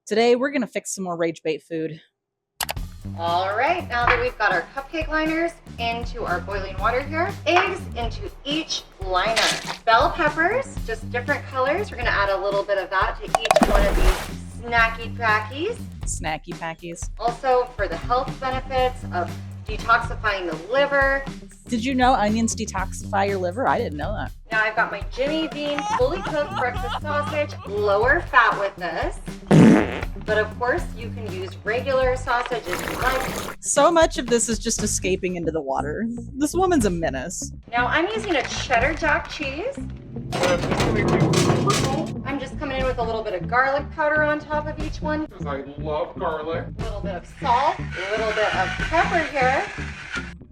Today we're gonna fix some more rage bait food. All right, now that we've got our cupcake liners into our boiling water here, eggs into each liner. Bell peppers, just different colors. We're gonna add a little bit of that to each one of these snacky packies. Snacky packies. Also for the health benefits of detoxifying the liver. Did you know onions detoxify your liver? I didn't know that. Now I've got my Jimmy Bean fully cooked breakfast sausage, lower fat with this. But of course, you can use regular sausage if you like. So much of this is just escaping into the water. This woman's a menace. Now I'm using a cheddar jack cheese. I'm just coming in with a little bit of garlic powder on top of each one. Because I love garlic. A little bit of salt, a little bit of pepper here.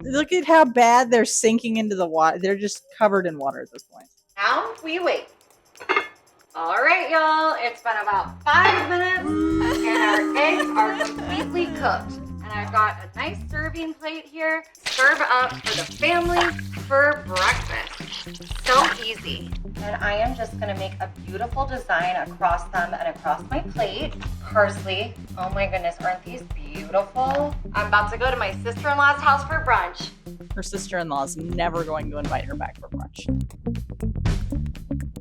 Look at how bad they're sinking into the water. They're just covered in water at this point. Now we wait. All right, y'all, it's been about 5 minutes and our eggs are completely cooked. And I've got a nice serving plate here. Serve up for the family for breakfast. So easy. And I am just gonna make a beautiful design across them and across my plate. Parsley, oh my goodness, aren't these beautiful? I'm about to go to my sister-in-law's house for brunch. Her sister-in-law is never going to invite her back for brunch.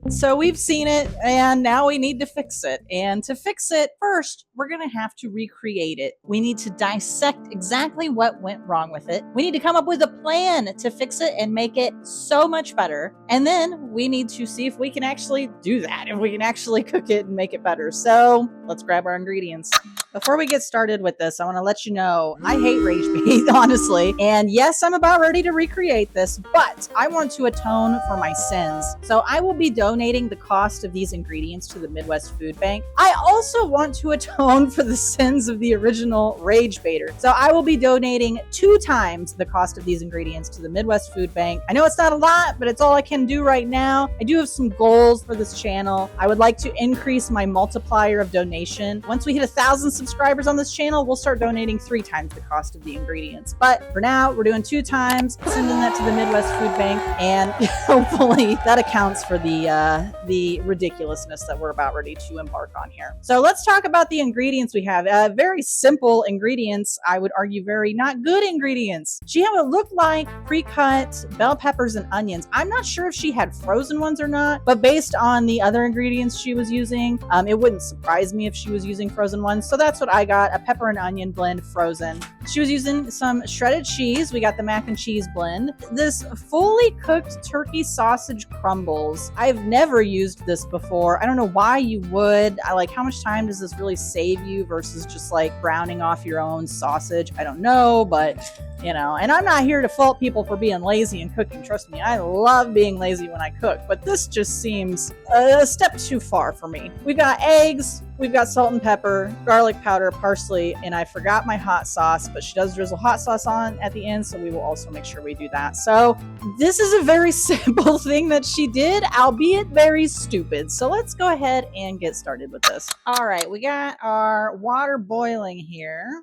So we've seen it, and now we need to fix it. And to fix it, first, we're going to have to recreate it. We need to dissect exactly what went wrong with it. We need to come up with a plan to fix it and make it so much better. And then we need to see if we can actually do that, if we can actually cook it and make it better. So let's grab our ingredients. Before we get started with this, I want to let you know I hate rage bait, honestly. And yes, I'm about ready to recreate this, but I want to atone for my sins. So I will be donating the cost of these ingredients to the Midwest Food Bank. I also want to atone for the sins of the original rage baiter. So I will be donating 2 times the cost of these ingredients to the Midwest Food Bank. I know it's not a lot, but it's all I can do right now. I do have some goals for this channel. I would like to increase my multiplier of donation. Once we hit 1,000 subscribers on this channel, we'll start donating 3 times the cost of the ingredients. But for now, we're doing 2 times, sending that to the Midwest Food Bank, and hopefully that accounts for the ridiculousness that we're about ready to embark on here. So let's talk about the ingredients we have. Very simple ingredients. I would argue very not good ingredients. She had what looked like pre-cut bell peppers and onions. I'm not sure if she had frozen ones or not, but based on the other ingredients she was using, it wouldn't surprise me if she was using frozen ones. So that's what I got, a pepper and onion blend frozen. She was using some shredded cheese. We got the mac and cheese blend. This fully cooked turkey sausage crumbles. I've never used this before. I don't know why you would. How much time does this really save you versus just like browning off your own sausage? I don't know, but you know, and I'm not here to fault people for being lazy and cooking. Trust me, I love being lazy when I cook, but this just seems a step too far for me. We've got eggs, we've got salt and pepper, garlic powder, parsley, and I forgot my hot sauce, but she does drizzle hot sauce on at the end, so we will also make sure we do that. So this is a very simple thing that she did, albeit very stupid. So let's go ahead and get started with this. All right, we got our water boiling here.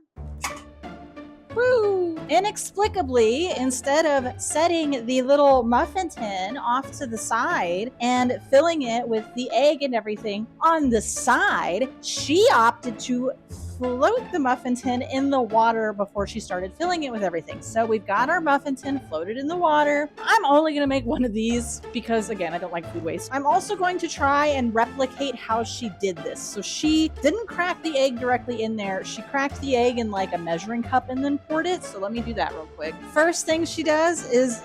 Woo! Inexplicably, instead of setting the little muffin tin off to the side and filling it with the egg and everything on the side, she opted to float the muffin tin in the water before she started filling it with everything. So we've got our muffin tin floated in the water. I'm only going to make one of these because, again, I don't like food waste. I'm also going to try and replicate how she did this. So she didn't crack the egg directly in there. She cracked the egg in like a measuring cup and then poured it. So let me do that real quick. First thing she does is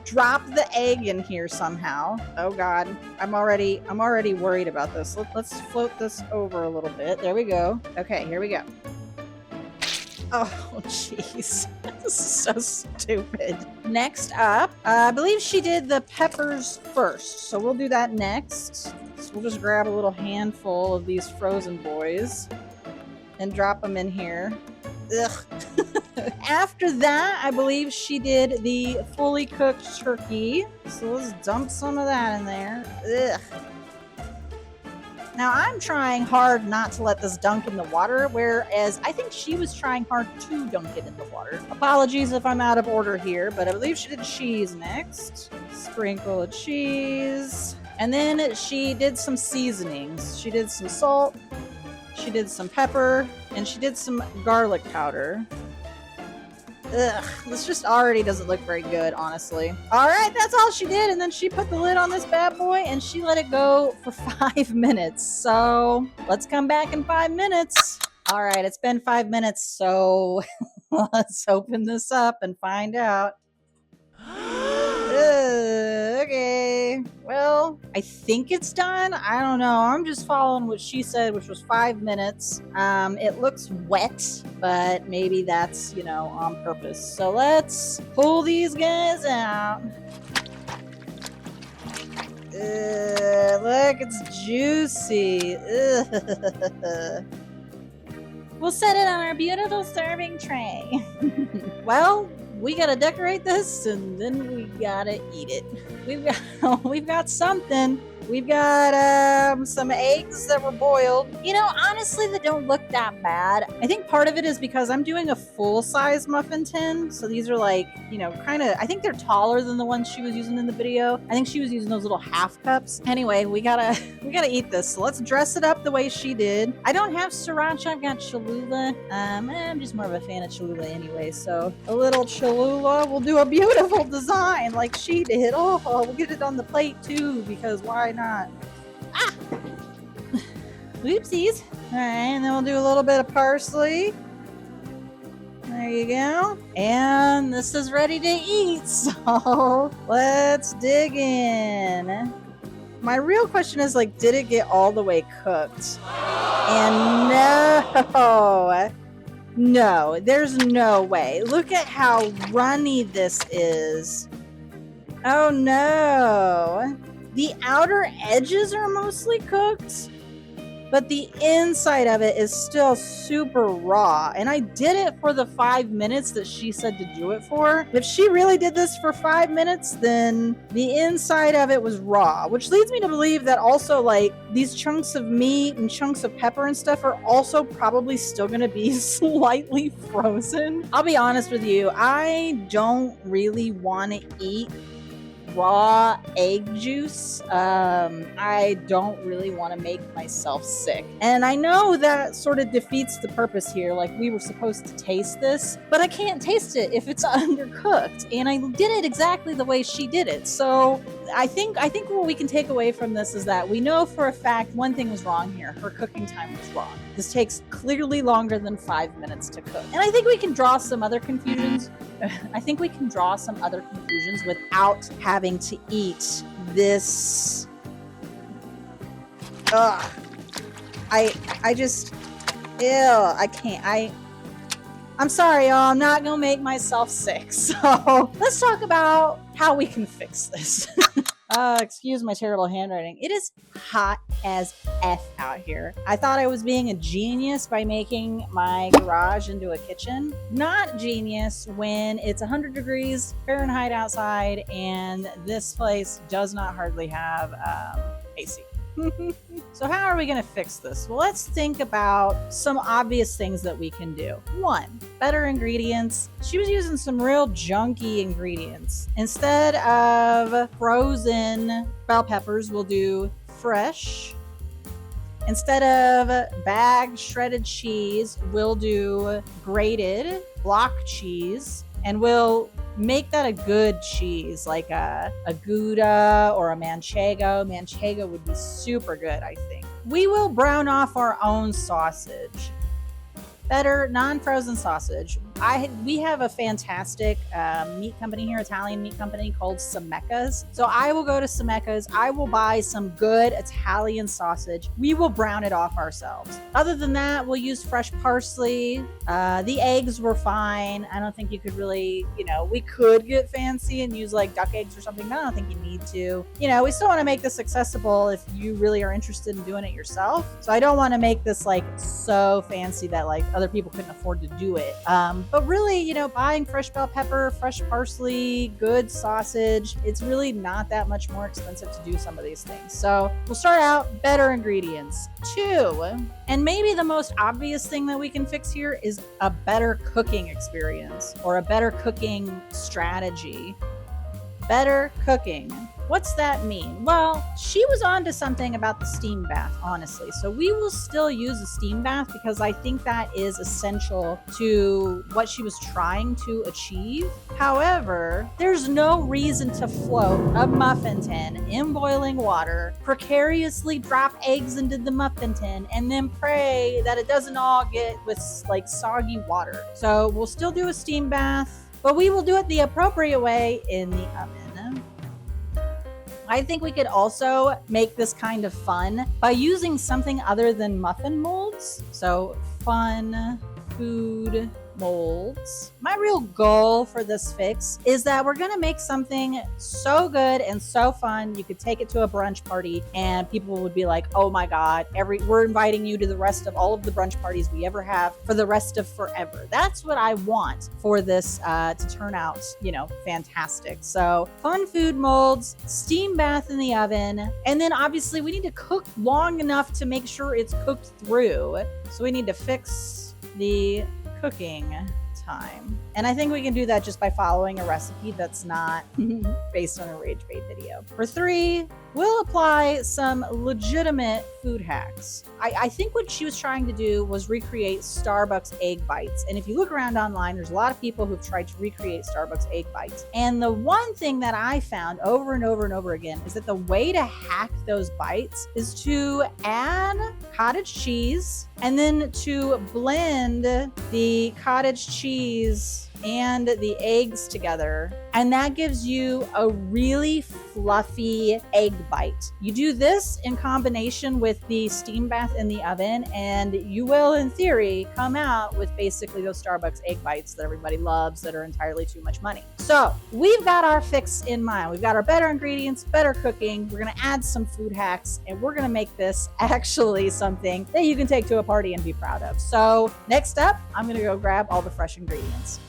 drop the egg in here somehow. Oh God, I'm already worried about this. Let's float this over a little bit. There we go. Okay, here we go. Oh jeez, this is so stupid. Next up, I believe she did the peppers first, so we'll do that next. So we'll just grab a little handful of these frozen boys and drop them in here. Ugh. After that, I believe she did the fully cooked turkey. So let's dump some of that in there. Ugh. Now I'm trying hard not to let this dunk in the water, whereas I think she was trying hard to dunk it in the water. Apologies if I'm out of order here, but I believe she did cheese next. Sprinkle of cheese. And then she did some seasonings. She did some salt. She did some pepper, and she did some garlic powder. Ugh, this just already doesn't look very good, honestly. All right, that's all she did, and then she put the lid on this bad boy, and she let it go for 5 minutes. So let's come back in 5 minutes. All right, it's been 5 minutes, so let's open this up and find out. Okay, well, I think it's done. I don't know. I'm just following what she said, which was 5 minutes. It looks wet, but maybe that's, on purpose. So let's pull these guys out. Look, it's juicy. We'll set it on our beautiful serving tray. Well, we gotta decorate this, and then we gotta eat it. We've got something. We've got some eggs that were boiled. Honestly, they don't look that bad. I think part of it is because I'm doing a full-size muffin tin, so these are I think they're taller than the ones she was using in the video. I think she was using those little half cups. Anyway, we gotta eat this. So let's dress it up the way she did. I don't have sriracha. I've got Cholula. I'm just more of a fan of Cholula anyway. So a little Cholula will do a beautiful design like she did. Oh, we'll get it on the plate too, because why not? Ah! Oopsies. All right, and then we'll do a little bit of parsley. There you go. And this is ready to eat. So let's dig in. My real question is, did it get all the way cooked? And no, there's no way. Look at how runny this is. Oh no. The outer edges are mostly cooked, but the inside of it is still super raw. And I did it for the 5 minutes that she said to do it for. If she really did this for 5 minutes, then the inside of it was raw, which leads me to believe that also these chunks of meat and chunks of pepper and stuff are also probably still gonna be slightly frozen. I'll be honest with you, I don't really want to eat raw egg juice. I don't really want to make myself sick. And I know that sort of defeats the purpose here. We were supposed to taste this, but I can't taste it if it's undercooked. And I did it exactly the way she did it. So I think what we can take away from this is that we know for a fact one thing was wrong here. Her cooking time was wrong. This takes clearly longer than 5 minutes to cook. And I think we can draw some other conclusions. Without having to eat this. Ugh. I just, ew, I can't. I'm sorry, y'all. I'm not gonna make myself sick. So let's talk about how we can fix this. Excuse my terrible handwriting. It is hot as F out here. I thought I was being a genius by making my garage into a kitchen. Not genius when it's 100 degrees Fahrenheit outside and this place does not hardly have AC. So how are we going to fix this? Well, let's think about some obvious things that we can do. 1, better ingredients. She was using some real junky ingredients. Instead of frozen bell peppers, we'll do fresh. Instead of bagged shredded cheese, we'll do grated block cheese, and we'll make that a good cheese, like a Gouda or a Manchego. Manchego would be super good, I think. We will brown off our own sausage. Better non-frozen sausage. We have a fantastic meat company here, Italian meat company called Samecca's. So I will go to Samecca's. I will buy some good Italian sausage. We will brown it off ourselves. Other than that, we'll use fresh parsley. The eggs were fine. I don't think you could really, we could get fancy and use duck eggs or something, but I don't think you need to. We still want to make this accessible if you really are interested in doing it yourself. So I don't want to make this so fancy that other people couldn't afford to do it. But really, buying fresh bell pepper, fresh parsley, good sausage, it's really not that much more expensive to do some of these things. So we'll start out better ingredients. 2, and maybe the most obvious thing that we can fix here is a better cooking experience or a better cooking strategy. better cooking. What's that mean? Well, she was onto something about the steam bath, honestly. So we will still use a steam bath because I think that is essential to what she was trying to achieve. However, there's no reason to float a muffin tin in boiling water, precariously drop eggs into the muffin tin, and then pray that it doesn't all get with like soggy water. So we'll still do a steam bath, but we will do it the appropriate way in the oven. I think we could also make this kind of fun by using something other than muffin molds. So fun food molds. My real goal for this fix is that we're gonna make something so good and so fun you could take it to a brunch party and people would be like, oh my god, we're inviting you to the rest of all of the brunch parties we ever have for the rest of forever. That's what I want for this to turn out, fantastic. So fun food molds, steam bath in the oven, and then obviously we need to cook long enough to make sure it's cooked through. So we need to fix the cooking time. And I think we can do that just by following a recipe that's not based on a rage bait video. For 3, we'll apply some legitimate food hacks. I think what she was trying to do was recreate Starbucks egg bites. And if you look around online, there's a lot of people who've tried to recreate Starbucks egg bites. And the one thing that I found over and over and over again is that the way to hack those bites is to add cottage cheese and then to blend the cottage cheese and the eggs together. And that gives you a really fluffy egg bite. You do this in combination with the steam bath in the oven, and you will, in theory, come out with basically those Starbucks egg bites that everybody loves that are entirely too much money. So we've got our fix in mind. We've got our better ingredients, better cooking. We're gonna add some food hacks, and we're gonna make this actually something that you can take to a party and be proud of. So next up, I'm gonna go grab all the fresh ingredients.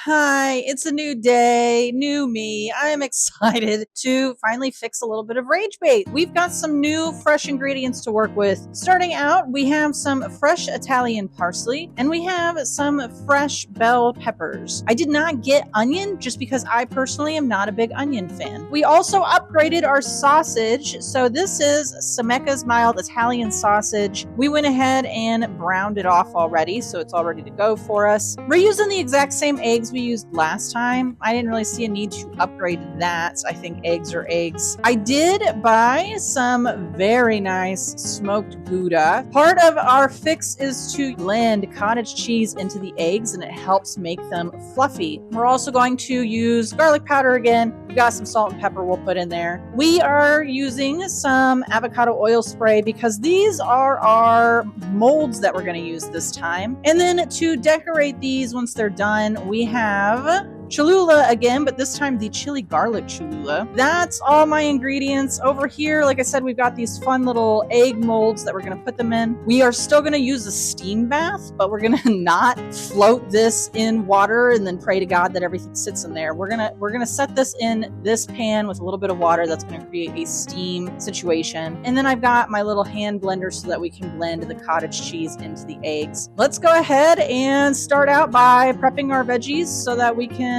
Hi, it's a new day, new me. I am excited to finally fix a little bit of rage bait. We've got some new fresh ingredients to work with. Starting out, we have some fresh Italian parsley and we have some fresh bell peppers. I did not get onion just because I personally am not a big onion fan. We also upgraded our sausage. So this is Samecca's mild Italian sausage. We went ahead and browned it off already, so it's all ready to go for us. We're using the exact same eggs we used last time. I didn't really see a need to upgrade that. I think eggs are eggs. I did buy some very nice smoked Gouda. Part of our fix is to blend cottage cheese into the eggs and it helps make them fluffy. We're also going to use garlic powder again. We've got some salt and pepper we'll put in there. We are using some avocado oil spray because these are our molds that we're going to use this time. And then to decorate these once they're done, we have Cholula again, but this time the chili garlic Cholula. That's all my ingredients. Over here, like I said, we've got these fun little egg molds that we're going to put them in. We are still going to use a steam bath, but we're going to not float this in water and then pray to God that everything sits in there. We're going to set this in this pan with a little bit of water that's going to create a steam situation. And then I've got my little hand blender so that we can blend the cottage cheese into the eggs. Let's go ahead and start out by prepping our veggies so that we can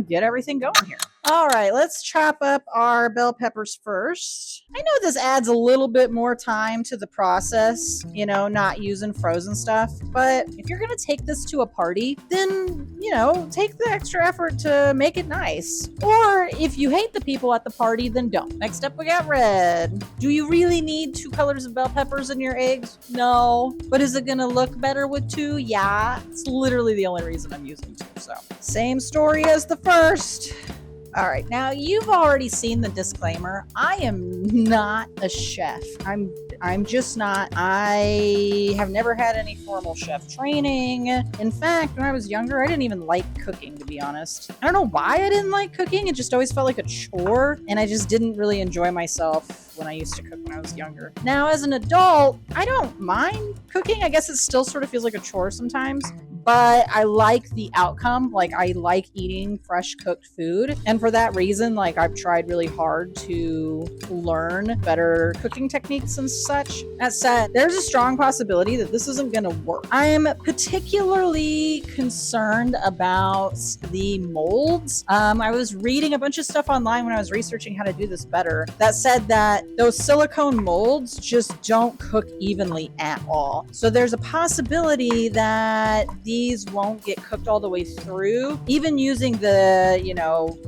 get everything going here. All right, let's chop up our bell peppers first. I know this adds a little bit more time to the process, not using frozen stuff, but if you're gonna take this to a party, then, take the extra effort to make it nice. Or if you hate the people at the party, then don't. Next up, we got red. Do you really need 2 colors of bell peppers in your eggs? No. But is it gonna look better with 2? Yeah. It's literally the only reason I'm using 2, so. Same story as the first. All right, now you've already seen the disclaimer. I am not a chef. I'm just not. I have never had any formal chef training. In fact, when I was younger, I didn't even like cooking, to be honest. I don't know why I didn't like cooking. It just always felt like a chore, and I just didn't really enjoy myself when I used to cook when I was younger. Now, as an adult, I don't mind cooking. I guess it still sort of feels like a chore sometimes, but I like the outcome. Like, I like eating fresh cooked food. And for that reason, like, I've tried really hard to learn better cooking techniques and such. That said, there's a strong possibility that this isn't going to work. I'm particularly concerned about the molds. I was reading a bunch of stuff online when I was researching how to do this better that said that those silicone molds just don't cook evenly at all. So there's a possibility that these won't get cooked all the way through, even using the,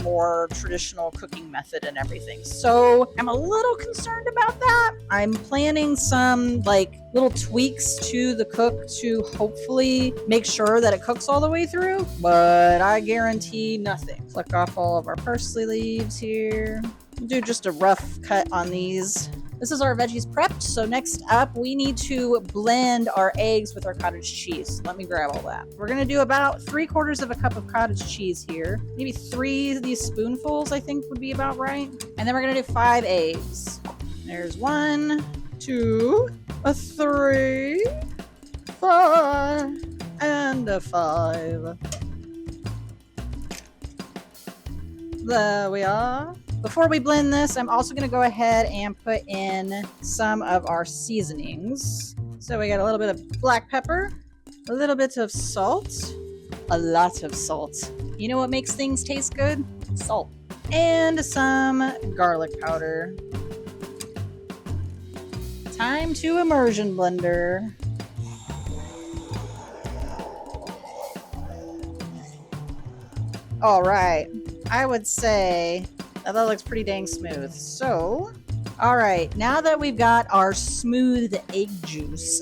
more traditional cooking method and everything. So I'm a little concerned about that. I'm planning some little tweaks to the cook to hopefully make sure that it cooks all the way through, but I guarantee nothing. Flick off all of our parsley leaves here. Do just a rough cut on these. This is our veggies prepped. So next up, we need to blend our eggs with our cottage cheese. Let me grab all that. We're going to do about 3/4 of a cup of cottage cheese here. Maybe 3 of these spoonfuls, I think would be about right. And then we're going to do 5 eggs. There's 1, 2, 3, 4, and a 5. There we are. Before we blend this, I'm also going to go ahead and put in some of our seasonings. So we got a little bit of black pepper, a little bit of salt, a lot of salt. You know what makes things taste good? Salt. And some garlic powder. Time to immersion blender. All right. I would say that looks pretty dang smooth. So, all right, now that we've got our smooth egg juice,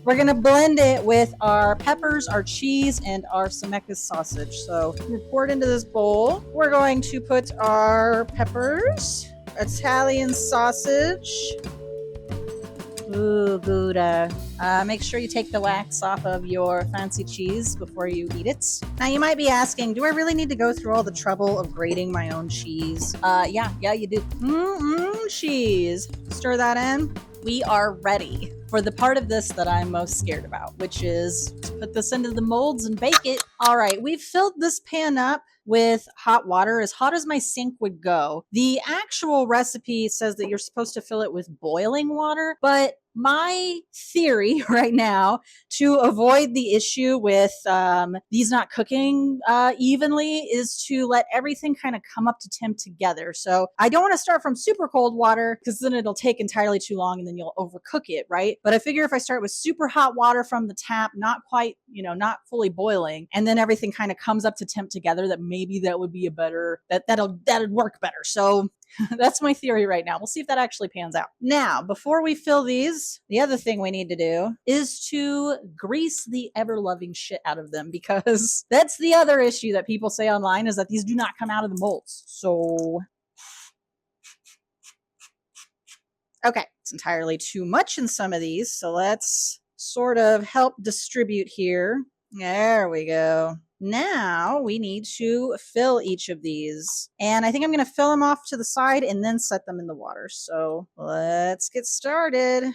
we're gonna blend it with our peppers, our cheese, and our Zemeckis sausage. So we pour it into this bowl. We're going to put our peppers, Italian sausage. Ooh, Gouda. Make sure you take the wax off of your fancy cheese before you eat it. Now, you might be asking, do I really need to go through all the trouble of grating my own cheese? Yeah, you do. Cheese. Stir that in. We are ready for the part of this that I'm most scared about, which is to put this into the molds and bake it. All right, we've filled this pan up with hot water, as hot as my sink would go. The actual recipe says that you're supposed to fill it with boiling water, but my theory right now to avoid the issue with these not cooking evenly is to let everything kind of come up to temp together. So I don't want to start from super cold water because then it'll take entirely too long and then you'll overcook it, right? But I figure if I start with super hot water from the tap, not quite, not fully boiling, and then everything kind of comes up to temp together, that maybe that would be a better, that'd work better. So that's my theory right now. We'll see if that actually pans out. Now, before we fill these, the other thing we need to do is to grease the ever-loving shit out of them, because that's the other issue that people say online, is that these do not come out of the molds. So, okay, it's entirely too much in some of these, so let's sort of help distribute here. There we go. Now we need to fill each of these. And I think I'm going to fill them off to the side and then set them in the water. So let's get started.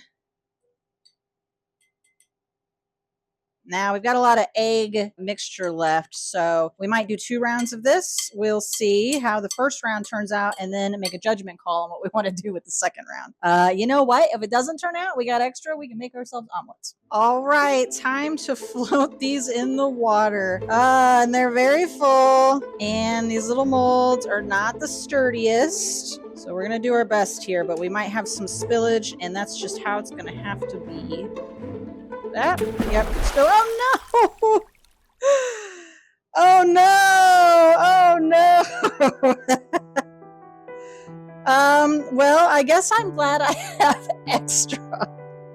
Now we've got a lot of egg mixture left, so we might do 2 rounds of this. We'll see how the first round turns out and then make a judgment call on what we want to do with the second round. You know what? If it doesn't turn out, we got extra. We can make ourselves omelets. All right, time to float these in the water. And they're very full, and these little molds are not the sturdiest. So we're going to do our best here, but we might have some spillage, and that's just how it's going to have to be. That, yep, still, oh no! Oh no! Oh no! Well, I guess I'm glad I have extra.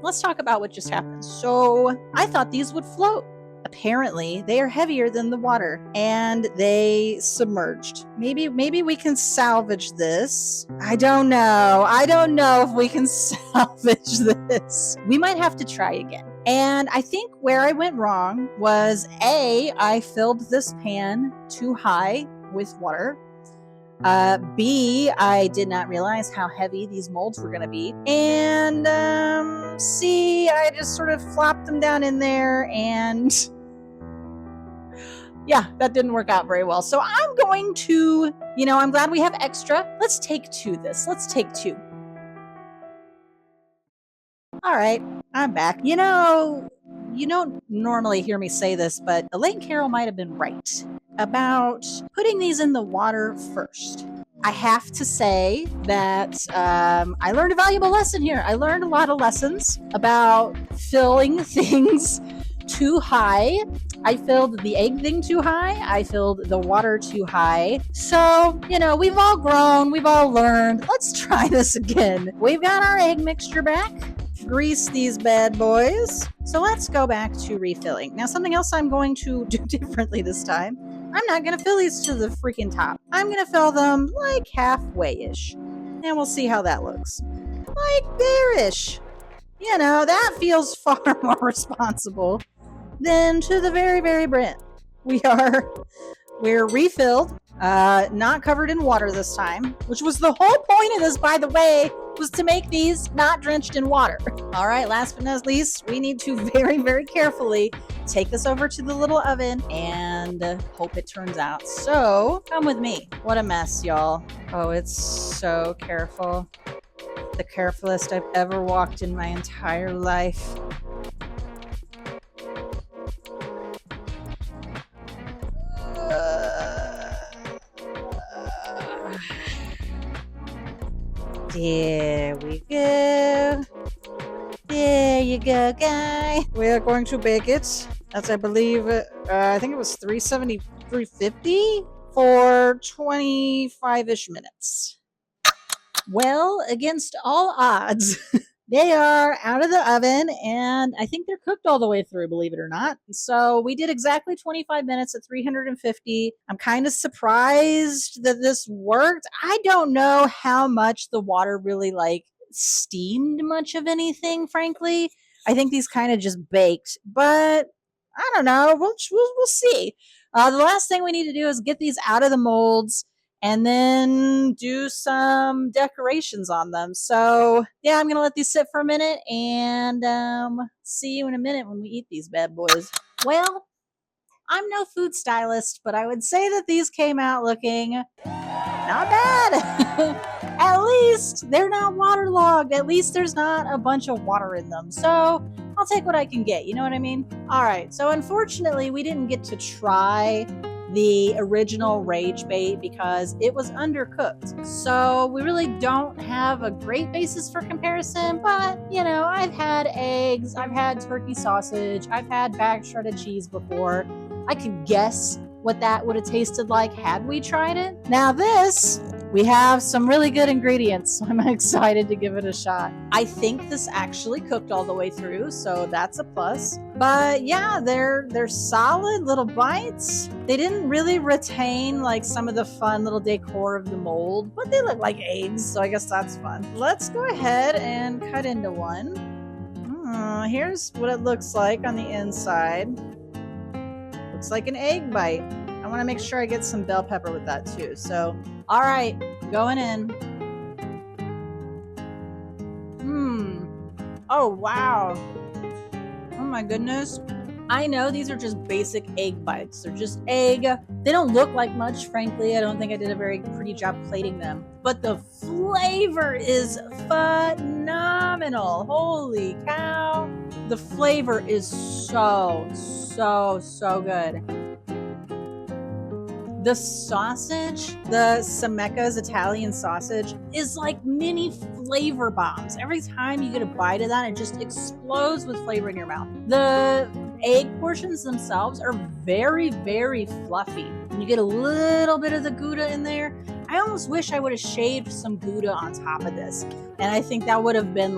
Let's talk about what just happened. So, I thought these would float. Apparently, they are heavier than the water, and they submerged. Maybe we can salvage this. I don't know if we can salvage this. We might have to try again. And I think where I went wrong was A, I filled this pan too high with water. B, I did not realize how heavy these molds were going to be. And C, I just sort of flopped them down in there and Yeah, that didn't work out very well. So I'm going to, I'm glad we have extra. Let's take two this. Let's take two. All right, I'm back. You don't normally hear me say this, but Elaine Carroll might have been right about putting these in the water first. I have to say that I learned a valuable lesson here. I learned a lot of lessons about filling things too high. I filled the egg thing too high. I filled the water too high. So, we've all grown. We've all learned. Let's try this again. We've got our egg mixture back. Grease these bad boys. So let's go back to refilling. Now, something else I'm going to do differently this time. I'm not going to fill these to the freaking top. I'm going to fill them like halfway-ish. And we'll see how that looks. Like there-ish. That feels far more responsible than to the very, very brim. We're refilled, not covered in water this time, which was the whole point of this, by the way, was to make these not drenched in water. All right, last but not least, we need to very, very carefully take this over to the little oven and hope it turns out. So come with me. What a mess, y'all. Oh, it's so careful. The carefulest I've ever walked in my entire life. There we go. There you go, guy. We are going to bake it. That's, I believe, I think it was 350 for 25-ish minutes. Well, against all odds, they are out of the oven, and I think they're cooked all the way through, believe it or not. So we did exactly 25 minutes at 350. I'm kind of surprised that this worked. I don't know how much the water really steamed much of anything, frankly. I think these kind of just baked, but I don't know. We'll see. The last thing we need to do is get these out of the molds and then do some decorations on them. So yeah, I'm going to let these sit for a minute and see you in a minute when we eat these bad boys. Well, I'm no food stylist, but I would say that these came out looking not bad. At least they're not waterlogged. At least there's not a bunch of water in them. So I'll take what I can get. You know what I mean? All right. So unfortunately, we didn't get to try the original rage bait because it was undercooked. So we really don't have a great basis for comparison, but I've had eggs, I've had turkey sausage, I've had bagged shredded cheese before. I could guess what that would have tasted like had we tried it. Now this, we have some really good ingredients, so I'm excited to give it a shot. I think this actually cooked all the way through, so that's a plus. But yeah, they're solid little bites. They didn't really retain some of the fun little decor of the mold, but they look like eggs, so I guess that's fun. Let's go ahead and cut into one. Here's what it looks like on the inside. Looks like an egg bite. I want to make sure I get some bell pepper with that too. So, all right, going in. Oh, wow. Oh my goodness. I know these are just basic egg bites. They're just egg. They don't look like much, frankly. I don't think I did a very pretty job plating them. But the flavor is phenomenal. Holy cow. The flavor is so good. The sausage, the Samecca's Italian sausage, is like mini flavor bombs. Every time you get a bite of that, it just explodes with flavor in your mouth. The egg portions themselves are very, very fluffy. And you get a little bit of the Gouda in there. I almost wish I would have shaved some Gouda on top of this. And I think that would have been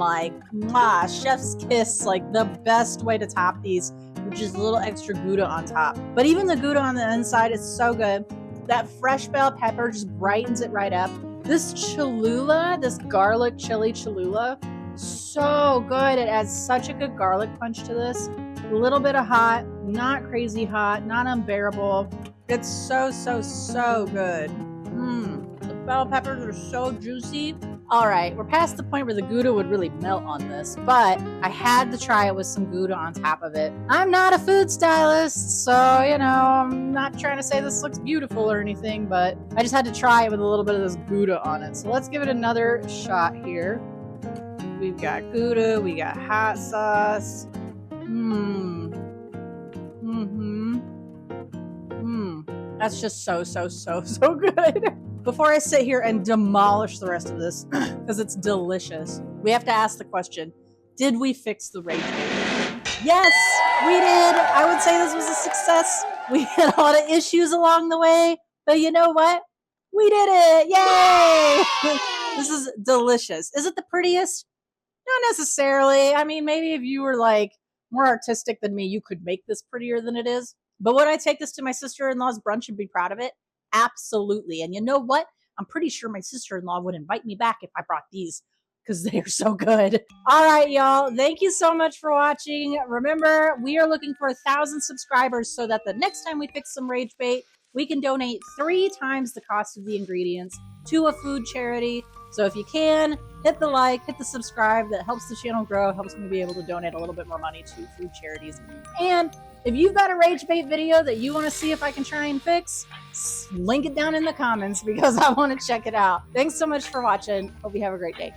chef's kiss, the best way to top these. Just a little extra Gouda on top. But even the Gouda on the inside is so good. That fresh bell pepper just brightens it right up. This Cholula, this garlic chili Cholula, so good. It adds such a good garlic punch to this. A little bit of hot, not crazy hot, not unbearable. It's so good. The bell peppers are so juicy. All right, we're past the point where the Gouda would really melt on this, but I had to try it with some Gouda on top of it. I'm not a food stylist, so, you know, I'm not trying to say this looks beautiful or anything, but I just had to try it with a little bit of this Gouda on it. So let's give it another shot here. We've got Gouda, we got hot sauce. That's just so good. Before I sit here and demolish the rest of this, because it's delicious, we have to ask the question, did we fix the rage bait? Yes, we did. I would say this was a success. We had a lot of issues along the way, but you know what? We did it. Yay! This is delicious. Is it the prettiest? Not necessarily. I mean, maybe if you were like more artistic than me, you could make this prettier than it is. But would I take this to my sister-in-law's brunch and be proud of it? Absolutely. And you know what? I'm pretty sure my sister-in-law would invite me back if I brought these because they are so good. All right, y'all. Thank you so much for watching. Remember, we are looking for 1,000 subscribers so that the next time we fix some rage bait, we can donate 3 times the cost of the ingredients to a food charity. So if you can, hit the like, hit the subscribe. That helps the channel grow, helps me be able to donate a little bit more money to food charities. And if you've got a rage bait video that you want to see if I can try and fix, link it down in the comments because I want to check it out. Thanks so much for watching. Hope you have a great day.